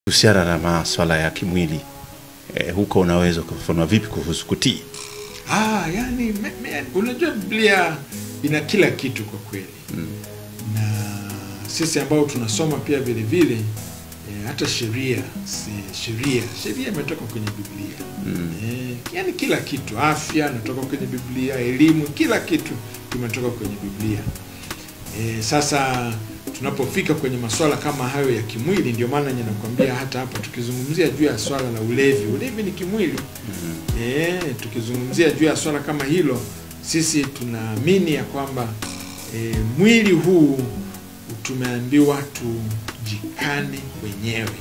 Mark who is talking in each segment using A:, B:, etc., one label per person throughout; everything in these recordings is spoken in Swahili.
A: Kuhusiana na masuala ya kimwili, huko unaweza kufafanua vipi kuhusu kutii?
B: Yani unajua Biblia ina kila kitu kwa kweli. Na sisi ambao tunasoma pia vile vile hata sheria imetoka kwenye Biblia. Yani kila kitu, afya inatoka kwenye Biblia, elimu, kila kitu kimetoka kwenye Biblia. Sasa tunapofika kwenye masuala kama hayo ya kimwili, ndio maana ninakwambia hata hapa tukizungumzia juu ya swala la ulevi ni kimwili. Tukizungumzia juu ya swala kama hilo, sisi tunaamini ya kwamba mwili huu tumeambiwa tujikane wenyewe.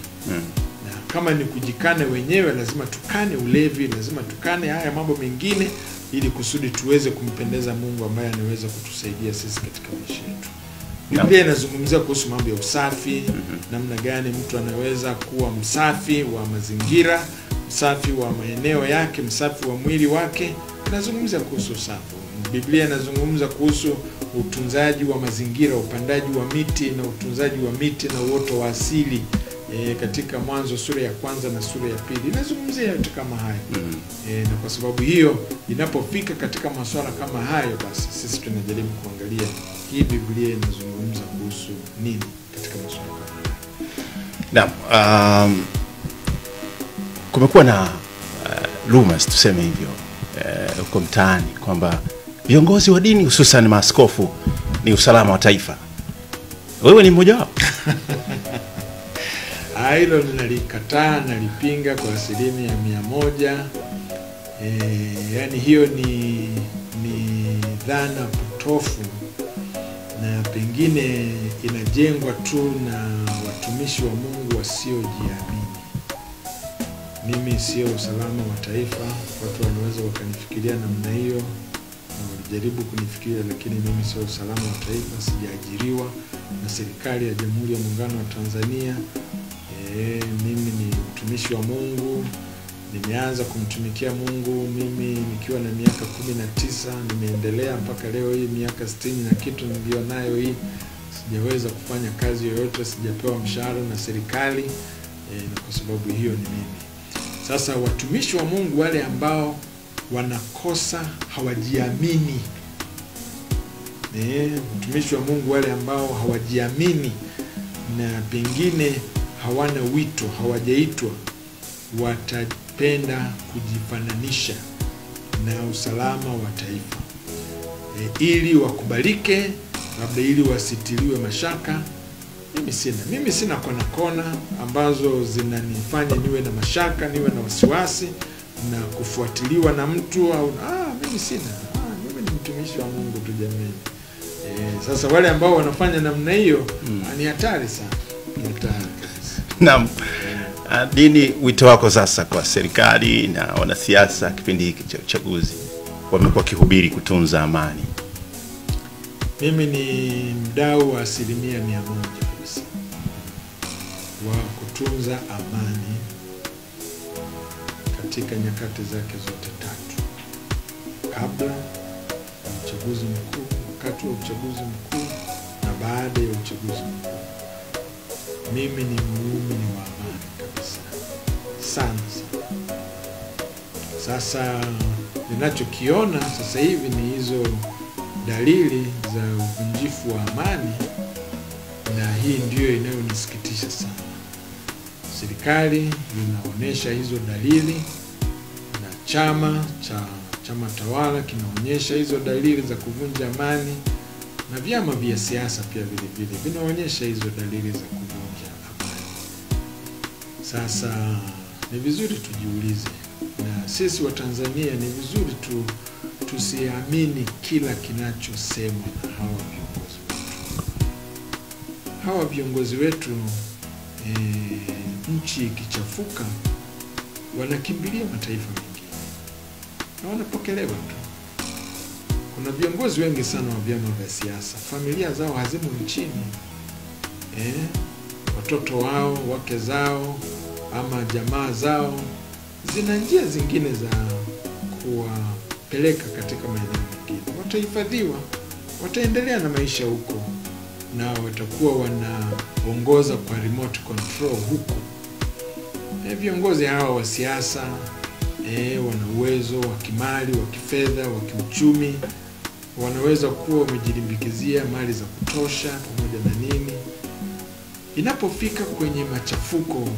B: Na kama ni kujikane wenyewe, lazima tukane ulevi, lazima tukane haya mambo mengine, ili kusudi tuweze kumpendeza Mungu ambaye anaweza kutusaidia sisi katika maisha yetu. Biblia inazungumzia kuhusu mambo ya usafi, namna gani mtu anaweza kuwa msafi wa mazingira, msafi wa maeneo yake, msafi wa mwili wake. Inazungumzia kuhusu usafi. Biblia inazungumza kuhusu utunzaji wa mazingira, upandaji wa miti na utunzaji wa miti na uoto wa asili. Katika Mwanzo sura ya 1 na sura ya 2 inazungumzia yote kama hayo. Na kwa sababu hiyo, inapofika katika masuala kama hayo, basi sisi tunajaribu kuangalia hii Biblia inazungumza kuhusu nini katika masuala kama
A: hayo. Kumekuwa na rumors, tuseme hivyo, huko mtaani kwamba viongozi wa dini, hususan maaskofu, ni usalama wa taifa. Wewe ni mmoja wao?
B: Hilo ninalikataa, nalipinga kwa 100%. Yani hiyo ni dhana potofu, na pengine inajengwa tu na watumishi wa Mungu wasiojiamini. Mimi sio usalama wa taifa. Watu wanaweza wakanifikiria namna hiyo, na walijaribu kunifikiria, lakini mimi sio usalama wa taifa. Sijaajiriwa na serikali ya Jamhuri ya Muungano wa Tanzania. Mimi ni mtumishi wa Mungu. Nimeanza kumtumikia Mungu mimi nikiwa na miaka 19, nimeendelea mpaka leo hii miaka 60 na kitu nilionayo hii. Sijaweza kufanya kazi yoyote, sijapewa mshahara na serikali, na kwa sababu hiyo ni mimi. Sasa watumishi wa Mungu wale ambao wanakosa, hawajiamini. Watumishi wa Mungu wale ambao hawajiamini na pengine hawana wito, hawajaitwa, watapenda kujifananisha na usalama wa taifa, ili wakubalike, labda ili wasitiliwe mashaka. Mimi sina kona ambazo zinanifanya niwe na mashaka, niwe na wasiwasi na kufuatiliwa na mtu au mimi sina. Mimi ni mtumishi wa Mungu tu jamani. Sasa wale ambao wanafanya namna hiyo ni hatari sana. Ni hatari.
A: Naam. Dini, wito wako sasa kwa serikali na wanasiasa kipindi hiki cha uchaguzi? Wamekuwa kihubiri kutunza amani.
B: Mimi ni mdau wa 100% kabisa wa kutunza amani katika nyakati zake zote tatu: kabla ya uchaguzi mkuu, wakati wa uchaguzi mkuu na baada ya uchaguzi mkuu. Mimi ni muumini wa amani kabisa, sana. Sasa ninachokiona sasa hivi ni hizo dalili za uvunjifu wa amani, na hii ndio inayonisikitisha sana. Serikali inaonyesha hizo dalili, na chama tawala kinaonyesha hizo dalili za kuvunja amani, na vyama vya siasa pia vile vile vinaonyesha hizo dalili za kuvunja amani. Sasa ni vizuri tujiulize, na sisi wa Tanzania ni vizuri tusiamini kila kinachosemwa na hawa viongozi wetu. Hawa viongozi wetu, nchi ikichafuka wanakimbilia mataifa mengine na wanapokelewa tu. Kuna viongozi wengi sana wa vyama vya siasa, familia zao hazimo nchini. Watoto wao, wake zao ama jamaa zao zina njia zingine za kuwapeleka katika maeneo mengine. Watahifadhiwa, wataendelea na maisha huko, na watakuwa wanaongoza kwa remote control huko. viongozi hawa wa siasa wana uwezo wa kimali, wa kifedha, wa kiuchumi, wanaweza kuwa wamejilimbikizia mali za kutosha pamoja na nini. Inapofika kwenye machafuko,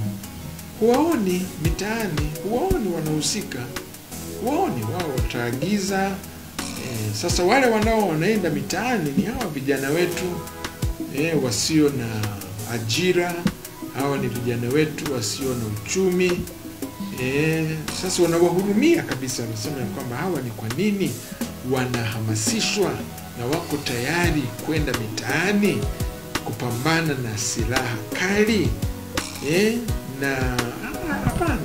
B: huwaoni mitaani, huwaoni wanahusika, huwaoni. Wao wataagiza. Sasa wale wanaenda mitaani ni hawa vijana wetu wasio na ajira, hawa ni vijana wetu wasio na uchumi. Sasa wanawahurumia kabisa, wanasema ya kwamba hawa ni kwa nini wanahamasishwa na wako tayari kwenda mitaani kupambana na silaha kali. Na hapana.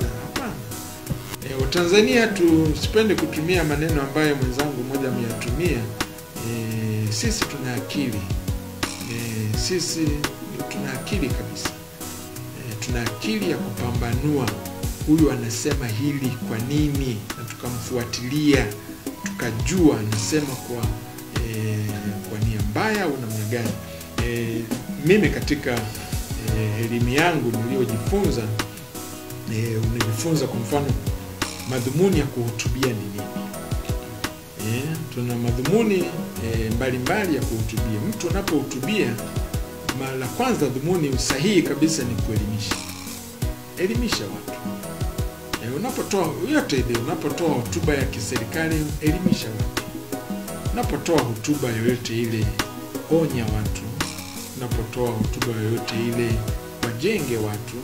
B: Watanzania tusipende kutumia maneno ambayo mwenzangu mmoja ameyatumia. Sisi tuna akili. Sisi tuna akili kabisa. Tuna akili ya kupambanua huyu anasema hili kwa nini, na tukamfuatilia, tukajua anasema kwa nia mbaya au namna gani. Mimi katika elimu yangu niliyojifunza, unajifunza kwa mfano madhumuni ya kuhutubia ni nini. Tuna madhumuni mbalimbali ya kuhutubia. Mtu anapohutubia, la kwanza dhumuni sahihi kabisa ni kuelimisha. Elimisha watu. Unapotoa hotuba ya kiserikali, elimisha watu. Unapotoa hotuba yoyote ile, onya watu. Unapotoa hotuba yoyote ile, wajenge watu.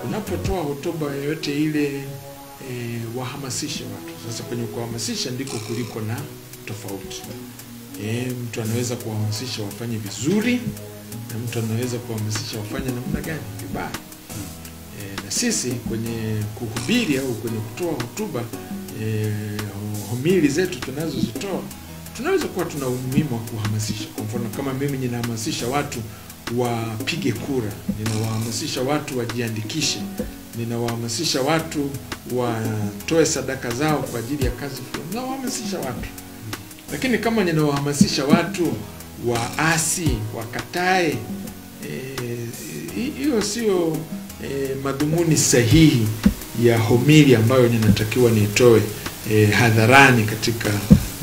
B: Unapotoa hotuba yoyote ile, wahamasishe watu. Sasa kwenye kuhamasisha ndiko kuliko na tofauti. Mtu anaweza kuhamasisha wafanye vizuri, na mtu anaweza kuhamasisha wafanye namna gani, vibaya. Na sisi kwenye kuhubiri au kwenye kutoa hotuba, homili zetu tunazozitoa, tunaweza kuwa tuna umuhimu wa kuhamasisha. Kwa mfano kama mimi ninahamasisha watu wapige kura, ninawahamasisha watu wajiandikishe, ninawahamasisha watu watoe sadaka zao kwa ajili ya kazi fulani, ninawahamasisha watu. Lakini kama ninawahamasisha watu waasi, wakatae, hiyo sio madhumuni sahihi ya homili ambayo ninatakiwa nitoe hadharani katika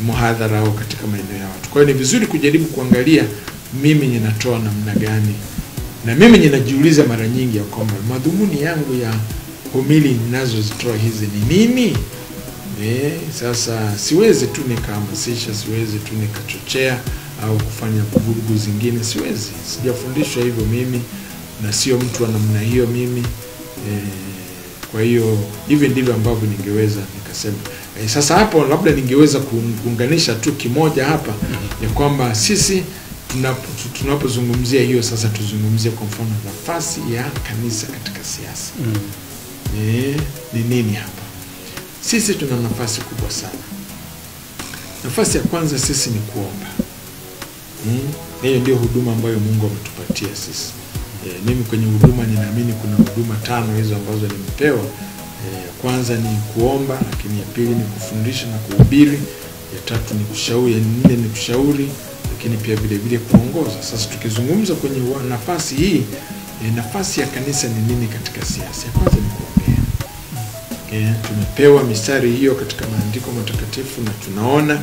B: muhadhara au katika maeneo ya watu. Kwa hiyo ni vizuri kujaribu kuangalia mimi ninatoa namna gani, na mimi ninajiuliza mara nyingi ya kwamba madhumuni yangu ya homili ninazozitoa hizi ni nini. Sasa siwezi tu nikahamasisha, siwezi tu nikachochea au kufanya vurugu zingine, siwezi. Sijafundishwa hivyo mimi, na sio mtu wa namna hiyo mimi. Kwa hiyo hivi ndivyo ambavyo ningeweza nikasema. Sasa hapo labda ningeweza kuunganisha tu kimoja hapa, ya kwamba sisi tunapozungumzia hiyo, sasa tuzungumzie kwa mfano nafasi ya kanisa katika siasa. Ni nini hapa? Sisi tuna nafasi kubwa sana. Nafasi ya kwanza sisi ni kuomba. Hiyo ndio huduma ambayo Mungu ametupatia sisi. Mimi kwenye huduma ninaamini kuna huduma 5 hizo ambazo nimepewa. Kwanza ni kuomba, lakini ya pili ni kufundisha na kuhubiri, ya tatu ni kushauri, ya 4 ni kushauri, lakini pia vile vile kuongoza. Sasa tukizungumza kwenye nafasi hii, nafasi ya kanisa ni nini katika siasa? Ya kwanza ni kuombea. Tumepewa mistari hiyo katika maandiko matakatifu, na tunaona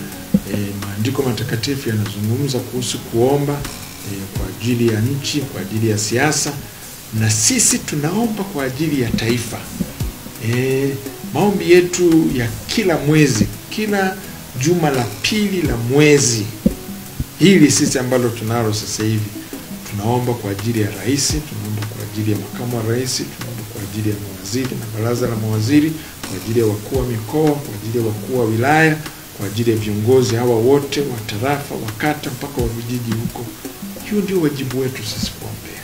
B: maandiko matakatifu yanazungumza kuhusu kuomba kwa ajili ya nchi, kwa ajili ya siasa, na sisi tunaomba kwa ajili ya taifa. Maombi yetu ya kila mwezi, kila juma la pili la mwezi hili sisi ambalo tunalo sasa hivi, tunaomba kwa ajili ya rais, tunaomba kwa ajili ya makamu wa rais, tunaomba kwa ajili ya mawaziri na baraza la mawaziri, kwa ajili ya wakuu wa mikoa, kwa ajili ya wakuu wa wilaya, kwa ajili ya viongozi hawa wote wa tarafa, wa kata, mpaka wa vijiji huko. Hiyo ndio wajibu wetu sisi kuombea.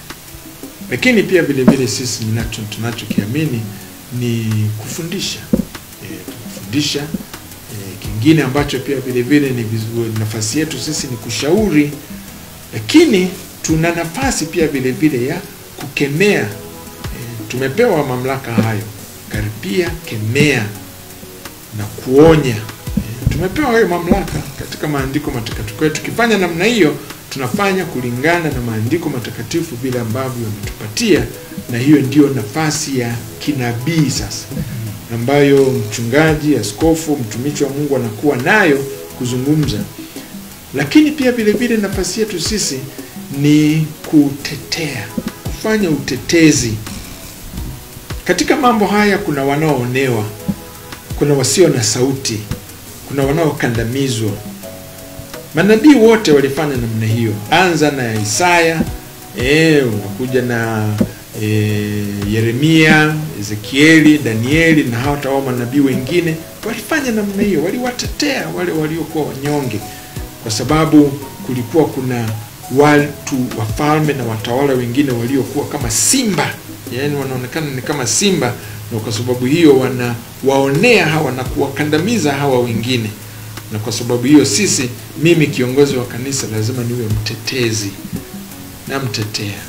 B: Lakini pia vile vile sisi tunachokiamini ni kufundisha. Kufundisha. Kingine ambacho pia vile vile ni nafasi yetu sisi ni kushauri. Lakini tuna nafasi pia vile vile ya kukemea. Tumepewa mamlaka hayo. Karipia, kemea na kuonya. Tumepewa hayo mamlaka katika maandiko matakatifu. Kwa hiyo tukifanya namna hiyo, tunafanya kulingana na maandiko matakatifu vile ambavyo yametupatia, na hiyo ndio nafasi ya kinabii sasa ambayo mchungaji, askofu, mtumishi wa Mungu anakuwa nayo kuzungumza. Lakini pia vile vile nafasi yetu sisi ni kutetea, kufanya utetezi. Katika mambo haya kuna wanaoonewa, kuna wasio na sauti, kuna wanaokandamizwa. Manabii wote walifanya namna hiyo. Anza na Isaya, unakuja na Yeremia, Ezekieli, Danieli na hata wao manabii wengine walifanya namna hiyo, waliwatetea wale waliokuwa wanyonge, kwa sababu kulikuwa kuna watu, wafalme na watawala wengine waliokuwa kama simba, yaani wanaonekana ni kama simba, na kwa sababu hiyo wanawaonea hawa na kuwakandamiza hawa wengine. Na kwa sababu hiyo sisi, mimi kiongozi wa kanisa, lazima niwe mtetezi. Namtetea.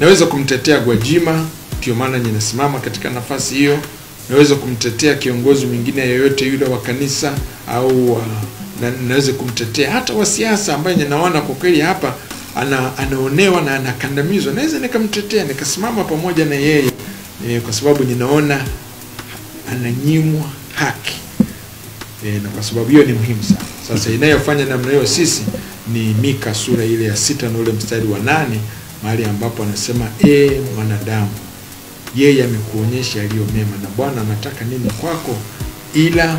B: Naweza kumtetea Gwajima, ndio maana ninasimama katika nafasi hiyo. Naweza kumtetea kiongozi mwingine yeyote yule wa kanisa, au naweza kumtetea hata wa siasa ambaye ninaona kwa kweli hapa anaonewa na anakandamizwa. Naweza nikamtetea, nikasimama pamoja na yeye, kwa sababu ninaona ananyimwa haki. Na kwa sababu hiyo ni muhimu sana. Sasa inayofanya namna hiyo sisi ni Mika sura ile ya 6 na ule mstari wa 8, mahali ambapo anasema mwanadamu, yeye amekuonyesha yaliyo mema, na Bwana anataka nini kwako ila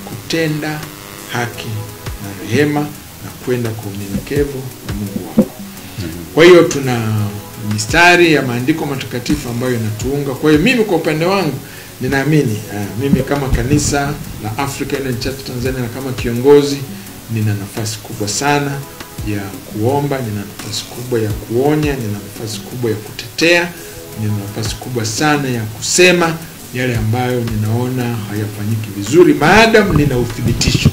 B: kutenda haki na rehema na kwenda kwa unyenyekevu na Mungu wako. Kwa hiyo tuna mistari ya maandiko matakatifu ambayo yanatuunga. Kwa hiyo mimi kwa upande wangu ninaamini, mimi kama kanisa la Africa Inland Church Tanzania na kama kiongozi, nina nafasi kubwa sana ya kuomba, nina nafasi kubwa ya kuonya, nina nafasi kubwa ya kutetea, nina nafasi kubwa sana ya kusema yale ambayo ninaona hayafanyiki vizuri, maadamu nina uthibitisho.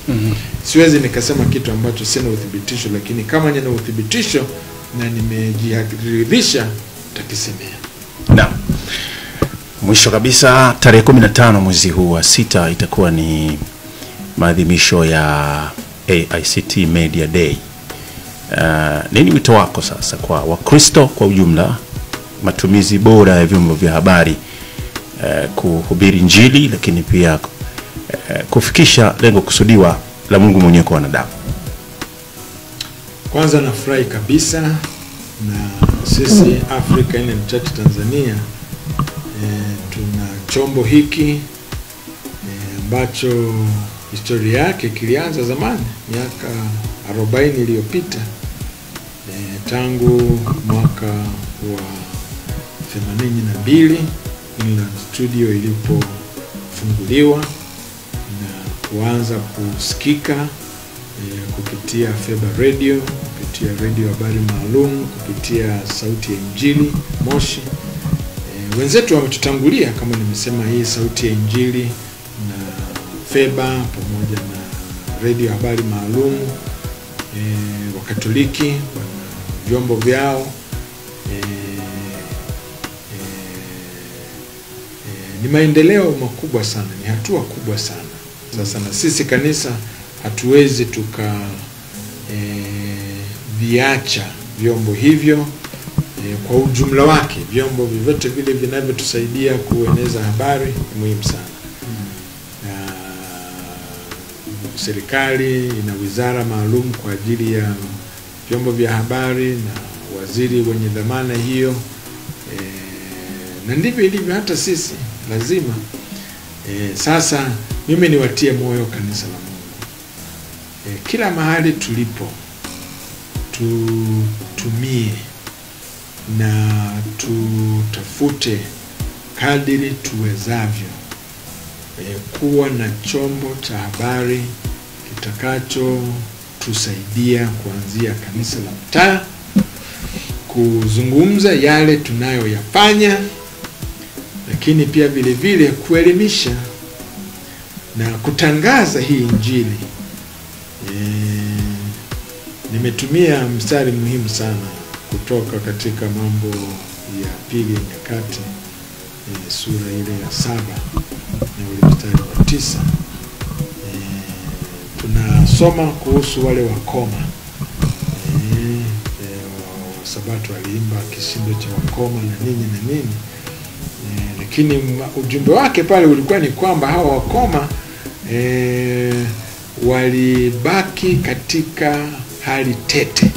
B: Siwezi nikasema kitu ambacho sina uthibitisho, lakini kama nina uthibitisho na nimejiridhisha, nitakisemea.
A: Naam. Mwisho kabisa, tarehe 15 mwezi huu wa 6 itakuwa ni maadhimisho ya AICT Media Day. Nini wito wako sasa kwa Wakristo kwa ujumla, matumizi bora ya vyombo vya habari kuhubiri Injili, lakini pia kufikisha lengo kusudiwa la Mungu mwenyewe kwa wanadamu?
B: Kwanza nafurahi kabisa na sisi Africa Inland Church Tanzania tuna chombo hiki ambacho historia yake kilianza zamani, miaka 40 iliyopita, tangu mwaka wa 82 Inland Studio ilipofunguliwa na kuanza kusikika kupitia Feba Radio, kupitia Radio Habari Maalum, kupitia Sauti ya Injili Moshi. Wenzetu wametutangulia, kama nimesema, hii Sauti ya Injili na Feba pamoja na Radio Habari Maalum. Wakatoliki wana vyombo vyao. Ni maendeleo makubwa sana, ni hatua kubwa sana. Sasa na sisi kanisa hatuwezi viacha vyombo hivyo kwa ujumla wake. Vyombo vyote vile vinavyotusaidia kueneza habari ni muhimu sana. Serikali ina wizara maalum kwa ajili ya vyombo vya habari na waziri wenye dhamana hiyo, na ndivyo ilivyo hata sisi lazima. Sasa mimi niwatie moyo kanisa la Mungu, kila mahali tulipo tutumie na tutafute kadiri tuwezavyo kuwa na chombo cha habari kitakacho tusaidia kuanzia kanisa la mtaa kuzungumza yale tunayoyafanya, lakini pia vile vile kuelimisha na kutangaza hii Injili. Nimetumia mstari muhimu sana kutoka katika Mambo ya Pili ya Nyakati, sura ile ya 7 na ule mstari wa 9. Tunasoma kuhusu wale wakoma, Sabato aliimba kishindo cha wakoma na nini. Lakini ujumbe wake pale ulikuwa ni kwamba hawa wakoma walibaki katika hali tete,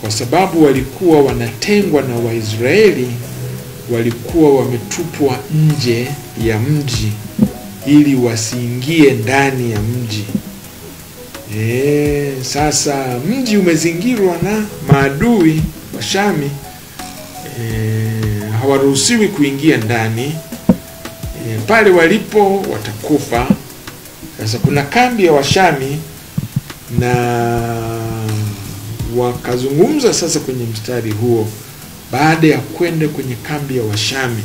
B: kwa sababu walikuwa wanatengwa na Waisraeli, walikuwa wametupwa nje ya mji ili wasiingie ndani ya mji. Sasa mji umezingirwa na maadui wa Shami, hawaruhusiwi kuingia ndani. Pale walipo watakufa. Sasa kuna kambi ya Washami, na wakazungumza sasa kwenye mstari huo, baada ya kwenda kwenye kambi ya Washami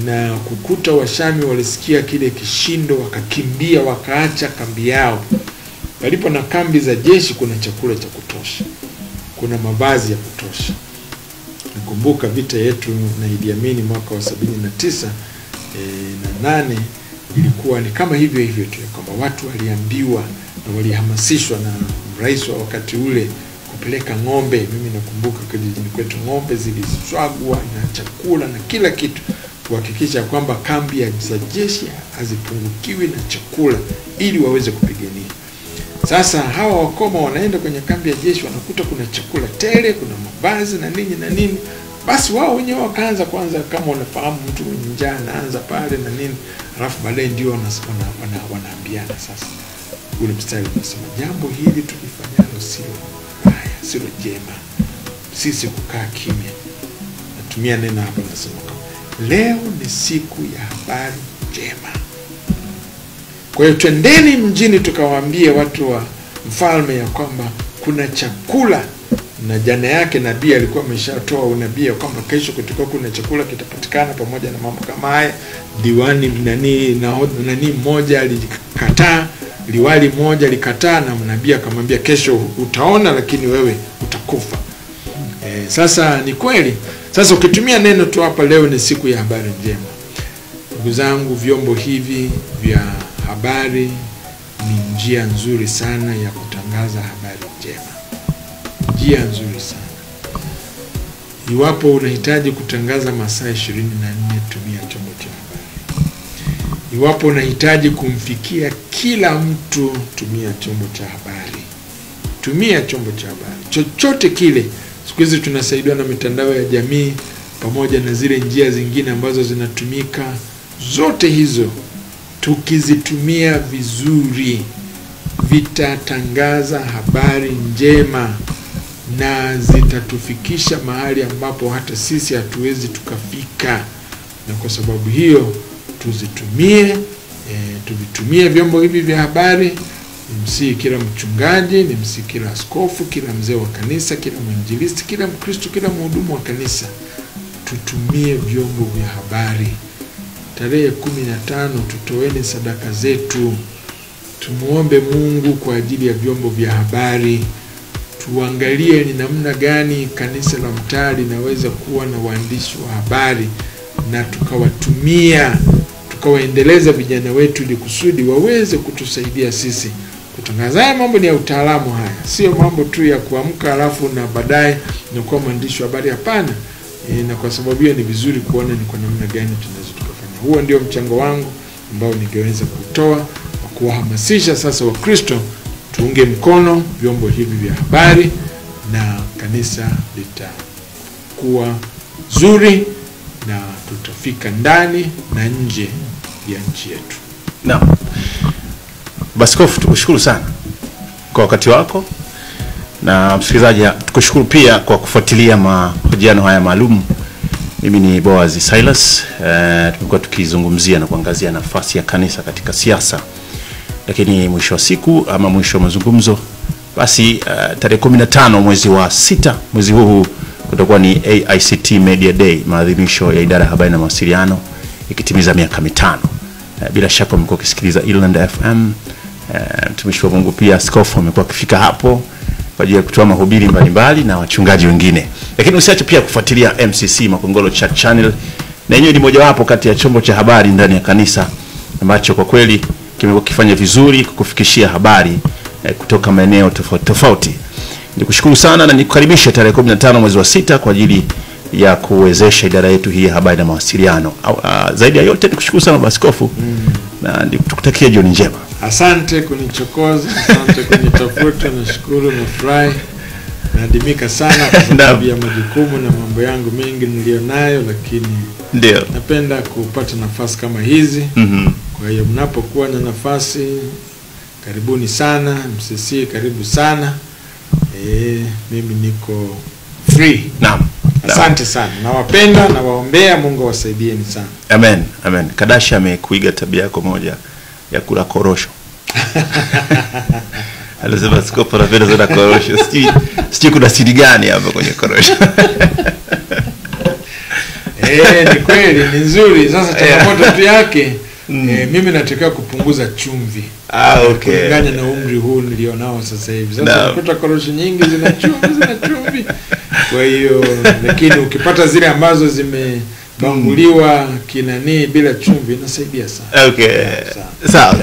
B: na kukuta Washami walisikia kile kishindo, wakakimbia, wakaacha kambi yao. Palipo na kambi za jeshi kuna chakula cha kutosha, kuna mavazi ya kutosha. Nakumbuka vita yetu na Idi Amin mwaka wa 79 na 8 ilikuwa ni kama hivyo tu, kwamba watu waliambiwa na walihamasishwa na rais wa wakati ule kupeleka ng'ombe. Mimi nakumbuka kijijini kwetu ng'ombe ziliswagwa na chakula na kila kitu, kuhakikisha kwamba kambi za jeshi hazipungukiwi na chakula ili waweze kupigania. Sasa hawa wakoma wanaenda kwenye kambi ya jeshi, wanakuta kuna chakula tele, kuna mavazi na nini. Basi wao wenyewe wakaanza kwanza, kama unafahamu mtu mwenye njaa anaanza pale na nini, alafu baadaye ndio wanaambiana. Sasa ule mstari unasema, jambo hili tulifanyalo sio baya, sio jema, sisi kukaa kimya. Natumia neno hapa, nasema leo ni siku ya habari njema. Kwa hiyo twendeni mjini tukawaambie watu wa mfalme ya kwamba kuna chakula. Na jana yake nabii alikuwa ameshatoa unabii kwamba kesho kutakuwa kuna chakula kitapatikana pamoja na mambo kama haya. Diwani nani mmoja alikataa, liwali mmoja alikataa, na nabii akamwambia kesho utaona, lakini wewe utakufa. Sasa ni kweli. Sasa ukitumia neno tu hapa, leo ni siku ya habari njema. Ndugu zangu, vyombo hivi vya habari ni njia nzuri sana ya kutangaza habari njema. Njia nzuri sana. Iwapo unahitaji kutangaza masaa 24, tumia chombo cha habari. Iwapo unahitaji kumfikia kila mtu, tumia chombo cha habari. Tumia chombo cha habari. Chochote kile. Siku hizi tunasaidiwa na mitandao ya jamii pamoja na zile njia zingine ambazo zinatumika. Zote hizo tukizitumia vizuri, vitatangaza habari njema na zitatufikisha mahali ambapo hata sisi hatuwezi tukafika. Na kwa sababu hiyo tuvitumie vyombo hivi vya habari. Nimsihi kila mchungaji, nimsihi kila askofu, kila mzee wa kanisa, kila mwinjilisti, kila Mkristo, kila mhudumu wa kanisa, tutumie vyombo vya habari. Tarehe 15 tutoeni sadaka zetu. Tumuombe Mungu kwa ajili ya vyombo vya habari. Tuangalie ni namna gani kanisa la mtaa linaweza kuwa na waandishi wa habari, na tukawaendeleza vijana wetu ili kusudi waweze kutusaidia sisi kutangaza. Haya mambo ni ya utaalamu haya. Sio mambo tu ya kuamka alafu na baadaye unakuwa mwandishi wa habari, hapana. Na kwa sababu hiyo ni vizuri kuona ni kwa namna gani tunaweza tukafanya. Huo ndio mchango wangu ambao ningeweza kutoa, kuwahamasisha sasa Wakristo tuunge mkono vyombo hivi vya habari, na kanisa litakuwa zuri na tutafika ndani na nje ya nchi yetu.
A: Naam. Baskofu, tukushukuru sana kwa wakati wako, na msikilizaji tukushukuru pia kwa kufuatilia mahojiano haya maalum. Mimi ni Boaz Silas. Tumekuwa tukizungumzia na kuangazia nafasi ya kanisa katika siasa. Lakini mwisho wa siku ama mwisho wa mazungumzo, basi tarehe 15 mwezi wa 6 mwezi huu kutakuwa ni AICT Media Day, maadhimisho ya idara ya habari na mawasiliano ikitimiza miaka 5. Bila shaka mmekuwa kusikiliza Ireland FM. Mtumishi wa Mungu pia askofu amekuwa akifika hapo kwa ajili ya kutoa mahubiri mbalimbali na wachungaji wengine. Lakini usiache pia kufuatilia MCC Makongolo Chat Channel, na yenyewe ni mojawapo kati ya chombo cha habari ndani ya kanisa ambacho kwa kweli kimekuwa kifanya vizuri kukufikishia habari kutoka maeneo tofauti. Nikushukuru sana na nikukaribisha tarehe 15 mwezi wa 6 kwa ajili ya kuwezesha idara yetu hii ya habari na mawasiliano. Zaidi ya yote nikushukuru sana Baba Askofu na nikutakia jioni njema.
B: Asante kunichokoza, asante kunitafuta, nashukuru na furahi. Naadimika sana kwa sababu ya majukumu na mambo yangu mengi nilionayo, lakini
A: ndio
B: napenda kupata nafasi kama hizi. Kwa hiyo mnapokuwa na nafasi, karibuni sana. MCC karibu sana. Mimi niko free.
A: Naam.
B: Asante sana. Nawapenda na waombea, Mungu wasaidieni sana.
A: Amen. Amen. Kadasha amekuiga tabia yako moja ya kula korosho. Alisema Askofu anapenda sana korosho. Sijui kuna siri gani hapa kwenye korosho.
B: Ni kweli, ni nzuri. Sasa changamoto tu yake mimi nataka kupunguza chumvi.
A: Okay.
B: Kulingana na umri huu nilionao sasa hivi. Sasa nakuta korosho nyingi zina chumvi. Kwa hiyo lakini ukipata zile ambazo zimebanguliwa kinani bila chumvi inasaidia sana.
A: Okay. Sawa.